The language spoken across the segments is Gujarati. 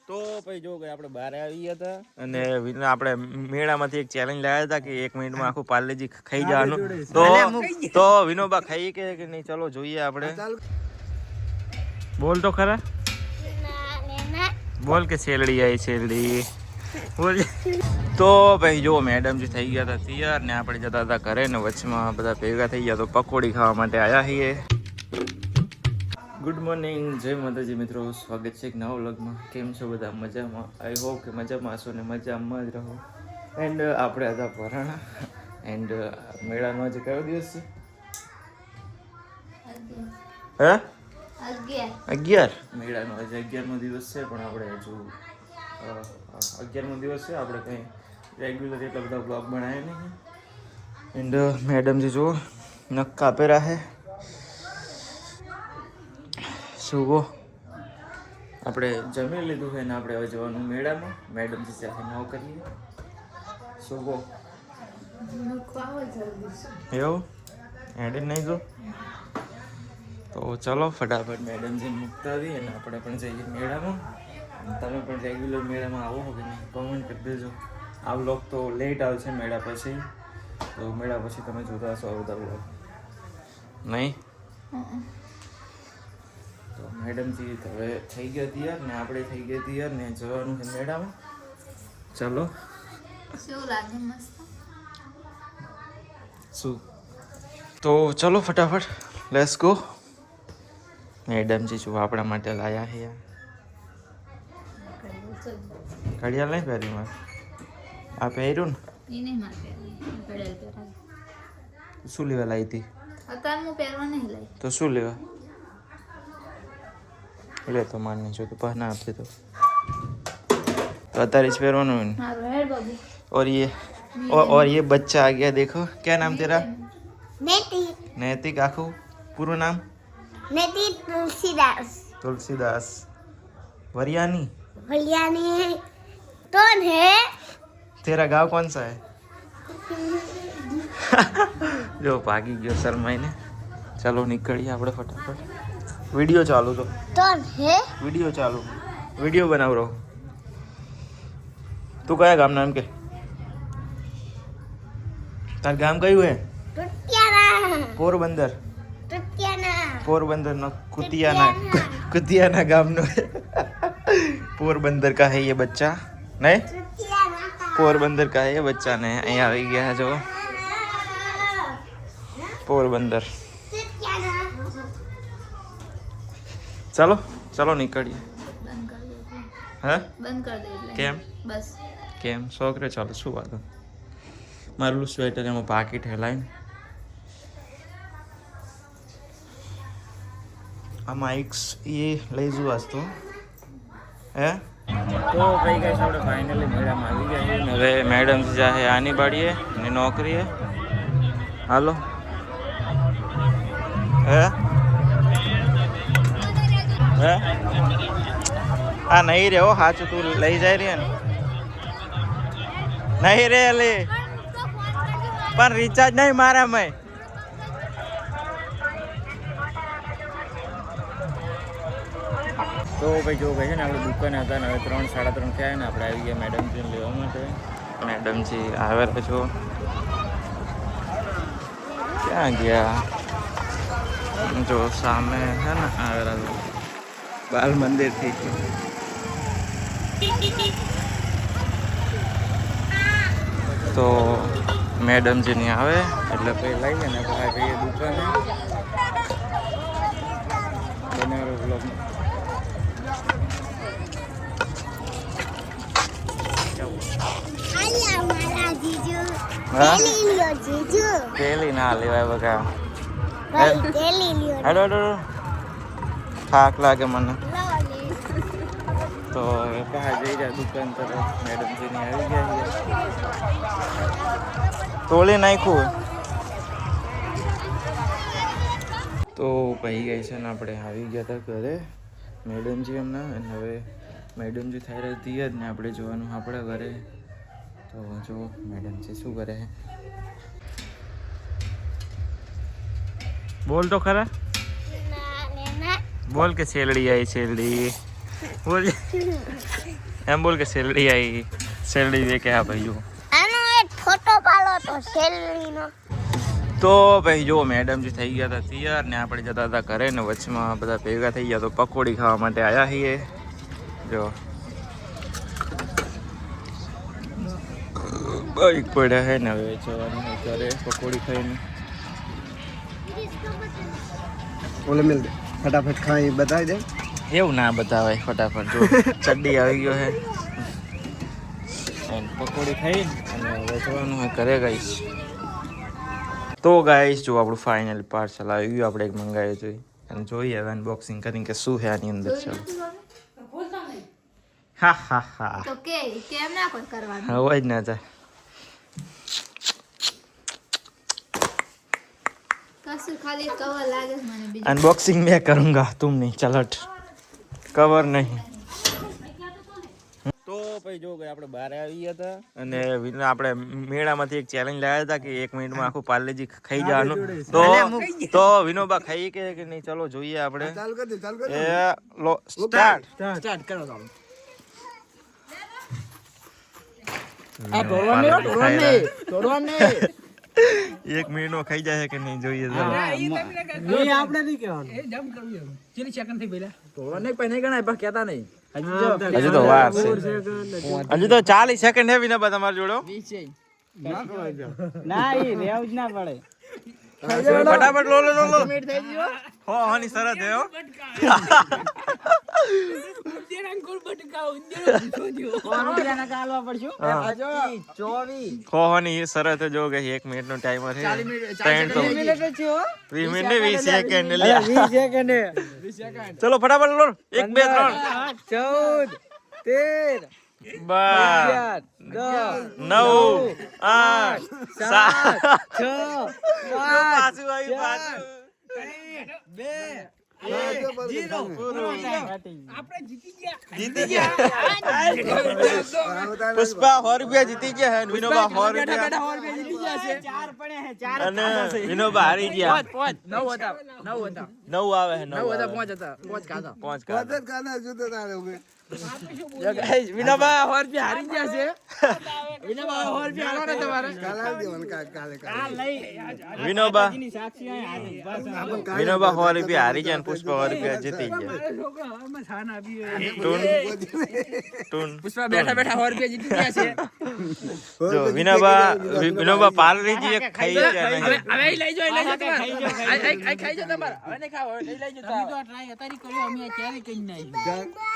તો પછી જો કે આપણે બહાર આવી ગયા હતા અને આપણે મેળામાંથી એક ચેલેન્જ લાવ્યા હતા કે 1 મિનિટમાં આખું પાર્લેજી ખાઈ જવાનું તો વિનોબા ખાઈ કે નહીં ચલો જોઈએ આપણે બોલ તો ખરા બોલ કે શેરડી આવી શેરડી બોલ તો ભાઈ જો મેડમજી થઈ ગયા હતા તૈયાર ને આપણે જતા હતા ઘરે ને વચમાં બધા ભેગા થઈ ગયા તો પકોડી ખાવા માટે આવ્યા છીએ. ગુડ મોર્નિંગ, જય માતાજી મિત્રો, સ્વાગત છે એક નવા વ્લોગમાં. કેમ છો બધા? મજામાં? આઈ હોપ કે મજામાં હશો ને મજામાં જ રહો. એન્ડ આપણે હતા પરાણા એન્ડ મેળાનો આજે કયો દિવસ છે? હે 11 મેળાનો આજે 11મો દિવસ છે પણ આપણે હજુ 11મો દિવસ છે. આપણે કંઈ રેગ્યુલર એટલા બધા બ્લોગ બનાવ્યા નહીં. એન્ડ મેડમજી જુઓ નખ કાપેલા હે. સુવો આપણે જમી લીધું છે ને આપણે હવે જવાનું મેળામાં. મેડમજી સાથે ન કરીએ સુવો એવું એડ નહીં જો તો ચલો ફટાફટ મેડમજીને મૂકતા આવીએ અને આપણે પણ જઈએ મેળામાં. તમે પણ રેગ્યુલર મેળામાં આવો કે નહીં કોમેન્ટ કરી દેજો. આ વ્લોગ તો લેટ આવશે મેળા પછી, તો મેળા પછી તમે જોતા હશો આ બધા વ્લોગ નહીં. તો મેડમજી હવે થઈ ગયા તૈયાર ને આપણે થઈ ગયા તૈયાર ને જવાનું છે મેળામાં. ચલો શું લાગે મસ્ત શું તો ચલો ફટાફટ લેટ્સ ગો. મેડમજી શું આપણા માટે લાયા છે યાર. ઘડિયાળ નહીં પહેરી મારે આ પહેર્યું ને એ નહીં મારે ઘડિયાળ પહેરાય. શું લેવા લાવી હતી? અત્યારે હું પહેરવા નહીં લાવી. તો શું લેવા લે તો માન નહીં જો તો પહના આપશે તો અત્યારે જ પહેરવાનું है. मारो हेड बाबू और ये बच्चा आ गया देखो. क्या नाम तेरा? नैतिक. नैतिक. आखो पूरा नाम? नैतिक तुलसीदास. तुलसीदास. वरियानी. वरियानी कौन है? तेरा गांव कौन सा है? जो भागी गयो शर्माઈને. चलो નીકળીએ આપણે ફટાફટ. વિડિયો ચાલુ તો कौन है? વિડિયો ચાલુ વિડિયો બનાવ રહો. તું કયા ગામના એમ કે? તાર ગામ કયું હે? टुटियाना. પોરબંદર. टुटियाना. पोरबंदर नो कुतियाना गाम नो पोरबंदर का है ये बच्चा. नहीं टुटियाना. पोरबंदर का है ये बच्चा ने અહીંયા આવી ગયા જો પોરબંદર. टुटियाना. चलो चलो નીકળીએ. બંધ કરી દે. હે બંધ કરી દે એટલે કેમ બસ. કેમ છોકરે ચાલો શું વાત? મારું સ્વેટર એમાં પાકીટ હેલાઈને આ માઇક્સ એ લઈ જુ આજ તો હે. તો કઈ ગઈ આપણે ફાઇનલી મેળામાં આવી ગયા છીએ. હવે મેડમ જાહે આની બાડીએ ને નોકરીએ. હાલો હે હે આ નહીં રે હો સાચું તું લઈ જાય રે ને નહીં રે લે પણ રિચાર્જ નહીં મારામાં. તો ભાઈ જો ભાઈ છે ને આપણે દુકાને હતા ને હવે 3-3:30 થયા ને આપણે આવી ગયા મેડમજીને લેવા માટે. મેડમજી આવેલા છો ક્યાં ગયા? જો સામે છે ને આવેલા બાલ મંદિરથી. તો મેડમજી નહીં આવે એટલે પછી લઈએ ને ભાઈ દુકાને બનાવેલો બ્લોગમાં. आया हमारा जीजू. हाँ? तेली लियो जीजू. પેલી ના લેવાય બગા. भाई तेली लियो. હેડો હેડો થાક લાગે મને. लोली. તો બહાર જઈ રહ્યા દુકાન તરફ. મેડમજીની આવી ગયા છે. તોલી નાખ્યું તો પહી ગઈ છે ને આપણે આવી ગયા હતા ઘરે મેડમજી એમના. અને હવે મેડમજી થઈ રહેતી જ ને આપણે જોવાનું આપણે ઘરે. તો જો મેડમજી શું કરે છે બોલ તો ખરા. ना लेना. બોલ કે શેરડી આવી શેરડી બોલ એમ બોલ કે સેલરી આવી સેલરી દે કે હા ભાઈ જો આનો એક ફોટો પાડો તો સેલરીનો. તો ભાઈ જો મેડમ જે થઈ ગયા હતા તૈયાર ને આપણે જતા હતા ઘરે ને વચમાં બધા ભેગા થઈ ગયા તો પકોડી ખાવા માટે આવ્યા છીએ જો બાઈક પડ્યા હે ને હવે જવાનું ઘરે પકોડી ખાઈને बोले मिल दे फटाफट खाई बताई दे એવું ના બતાવાય ફટાફટ જો ચડ્ડી આવી ગયો હે અને પકોડી ખાઈ અને હવે જવાનું હોય ઘરે ગાઈશ તો ગાઈશ જો આપણું ફાઇનલ પાર્સલ આવી ગયું આપણે એક મંગાવ્યું હતું અને જોઈએ હવે અનબોક્સિંગ કરીને કે શું છે આની અંદર ચાલો હા હા હા તો કેમ ના કોઈ કરવાનું હવે જ ના થાય કશું ખાલી કવર લાગે છે મને બીજું अनबॉक्सिंग मैं करूंगा तुम नहीं चल हट कवर नहीं તો ભાઈ જો ભાઈ આપણે બહાર આવી ગયા હતા અને આપણે મેળામાંથી એક ચેલેન્જ લાવ્યા હતા કે 1 મિનિટમાં આખું પાર્લેજી ખાઈ જવાનું તો વિનોબા ખાઈ કે નહીં ચલો જોઈએ આપણે चालू कर दे એ લો સ્ટાર્ટ स्टार्ट करो तुम આ तोड़वा नहीं 1 મિનિટમાં ખાઈ જાય કે નહીં જોઈએ नहीं आपने नहीं कहा ए जम करूं हम चली सेकंड थी पहले तोड़वा नहीं पहले गना पर कहता नहीं હજુ તો વાર છે હજુ તો 40 સેકન્ડ હે વિનોબા તમાર જોડો ના એ રેવ જ ના પડે ફટાફટ લો લો લો હો હોની સરત હે હો હોની સરત જો કે 1 મિનિટ નો ટાઈમર છે 20 મિનિટ 20 સેકન્ડ લે 20 सेकंड ચલો ફટાફટ લો 1 2 3 14 13 12 9 8 7 6 પાછું આવી પાછું 2 જીતી ગયા પુષ્પા 100 રૂપિયા જીતી ગયા હે વિનોબા 100 રૂપિયા અને વિનોબા હારી ગયા 9 આવે હે 9 હતા 5 કાઢા વિનોબા 100 રૂપિયા હારી ગયા છે વિનોબા 100 રૂપિયા હાલો ને તમારે વિનોબા 100 રૂપિયા હારી ગયા અને પુષ્પા 100 રૂપિયા જીતી ગયા ટૂન પુષ્પા બેઠા બેઠા 100 રૂપિયા જીતી ગયા છે જો વિનોબા પાલરી જી ખાઈ ગયા નહીં હવે લઈ જાઓ તમારે ખાઈ જાઓ તમારે હવે નહીં ખાવ હવે લઈ જાઓ તમે તો ટ્રાય હતારી કર્યો અમે ક્યારે કઈ નહીં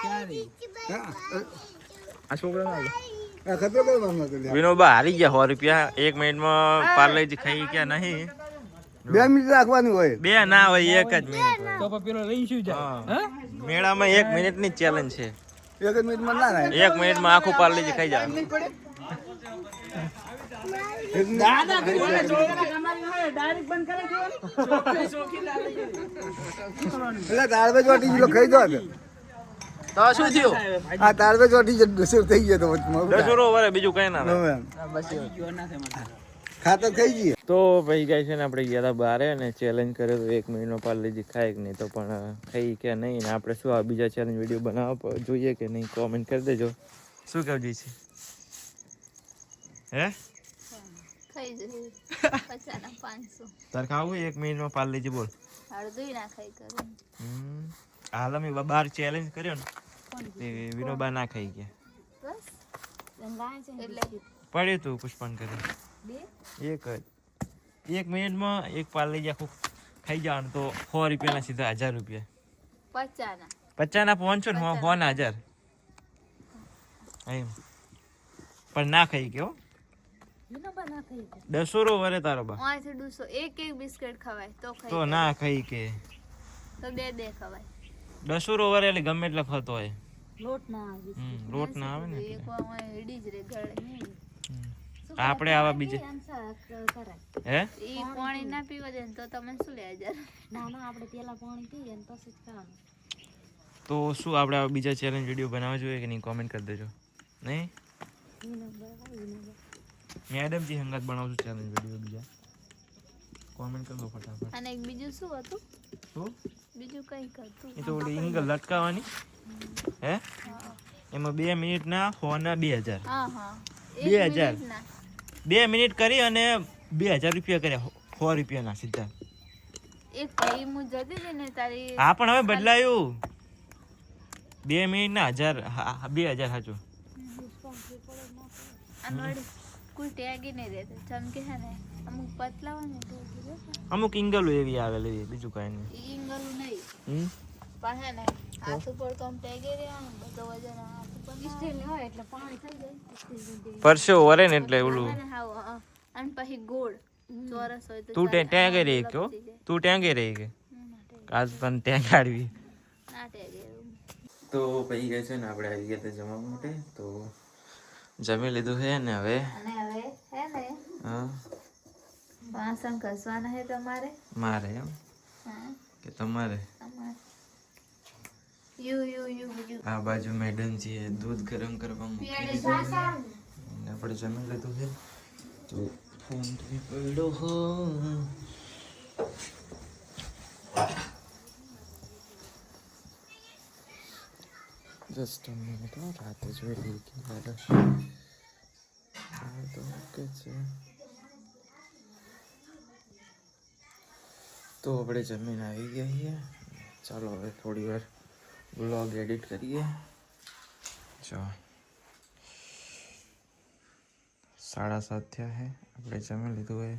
ક્યારે આ છોકરા ના ખતરો કરવાનો તો વિનોબા હારી ગયા 100 રૂપિયા 1 મિનિટમાં પાર્લે જી ખાઈ ગયા નહીં 2 મિનિટ રાખવાની હોય 2 ના હોય 1 જ મિનિટ તો પેલો લઈ શું જાય મેળામાં 1 મિનિટની ચેલેન્જ છે 1 મિનિટમાં ના થાય 1 મિનિટમાં આખું પાર્લે જી ખાઈ જાય દાદા કોને છોકરા કમારી હોય ડાયરેક્ટ બંધ કરે છોકરી એટલે દાળવેજ વાટી કિલો ખાઈ દો તો શું થયું આ દાળવેજ વાટી દસર થઈ ગયો તો દસરો વરે બીજું કઈ ના થાય. ખાતર થઈ ગઈ તો ભાઈ ગાય છે ને આપણે ગયા હતા બહાર અને ચેલેન્જ કર્યો તો 1 મિનિટનો પાર્લેજી ખાય કે નહીં તો પણ ખાઈ કે નહીં ને આપણે શું આ બીજા ચેલેન્જ વિડીયો બનાવવા જોઈએ કે નહીં કોમેન્ટ કરી દેજો શું કહેવું છે હે ખાઈ જશે 50 ના 500 તાર ખાવું 1 મિનિટમાં પાર્લેજી બોલ અડધું ના ખાઈ કરું હાલ અમે બહાર ચેલેન્જ કર્યો ને તે વિનોબા ના ખાઈ ગયા બસ એટલે પડ્યું તું પુષ્પાન કરી એક જ 1 મિનિટમાં એક પાર્લેજી આખું ખાઈ જવાનું તો 100 રૂપિયાના સીધા 1000 રૂપિયા 50 ના 50 ના 500 ને 100 ના 1000 એમ પણ ના ખાઈ ગયો વિનોબા ના ખાઈ કે 10 વરે તારો બા ઓયથી 200 એક બિસ્કિટ ખવાય તો ખાઈ તો ના ખાઈ કે તો બે ખવાય 10 વરે એટલે ગમે એટલે ખાતો હોય લોટ ના આવે લોટ ના આવે ને એટલે. એક વાર ઓય હેડી જ રે ગળે આપણે આવા બીજે હે ઈ પાણી ના પીવા દે તો તમે શું લે 1000 ના ના આપણે પેલા પાણી પીએ ને પછી જ ખાવાનું. તો શું આપણે આવા બીજા ચેલેન્જ વિડીયો બનાવવા જોઈએ કે નહીં કોમેન્ટ કરી દેજો નહીં મેડમજી હંગાત બનાવશું ચેલેન્જ વિડીયો બીજા કોમેન્ટ કરી દો ફટાફટ અને એક બીજું શું હતું શું બીજું કઈ કરતું એ તો ઓલી ઇંગલ લટકાવવાની હે એમાં 2 મિનિટના હોના 2000 હા હા 2000 ના 2 મિનિટ કરી અને 2000 રૂપિયા કર્યા 100 રૂપિયાના સીધા. એક ભાઈ હું જતી હતી ને તારી હા પણ હવે બદલાયું 2 મિનિટના 1000 2000 સાચું. અનવડી કોઈ ટેગ નહીં રહેતો ચમકે છે ને અમુક પતલા હોય ને તો અમુક ઇંગલો એવી આવેલી બીજું કાંઈ નહીં. ઈંગલું નહીં હમ પણ હે ને હાથ ઉપર તો આમ ટેગે રહેવાનું બધો વજન હાથ ઉપર સ્ટીલ હોય એટલે પાણી થઈ જાય સ્ટીલ બધી. પરસો વરે ને એટલે ઓલું અને હાવ અને પછી ગોળ ચોરસ હોય તો તું ચાલે. ટેંગે રહી આમાં કે હો? લપસી જાય. તું ટેંગે રહી કે ના ટેગે. આજ પણ ટેંગાડવી. ના ટેગે એવું. તો પછી ગઈ છે ને આપણે આવી ગયા હતા જમવા માટે તો જમી લીધું છે ને હવે અને હવે હે ને હા વાસણ ઘસવાના હે તમારે મારે એમ હા કે તમારે તમારે યુ યુ યુ યુ આ બાજુ મેડમ છે દૂધ ગરમ કરવા મૂકી દીધું છે. અને આપણે જમી લીધું છે તો ફોન પડ્યો હો જસ્ટ મિનિટ રાતે જોઈ લઈએ કે મારે તો ઓકે છે. તો આપણે જમીન આવી ગયા છીએ. ચાલો હવે થોડી વાર બ્લોગ એડિટ કરીએ. જો 7:30 થયા છે આપણે જમી લીધું હોય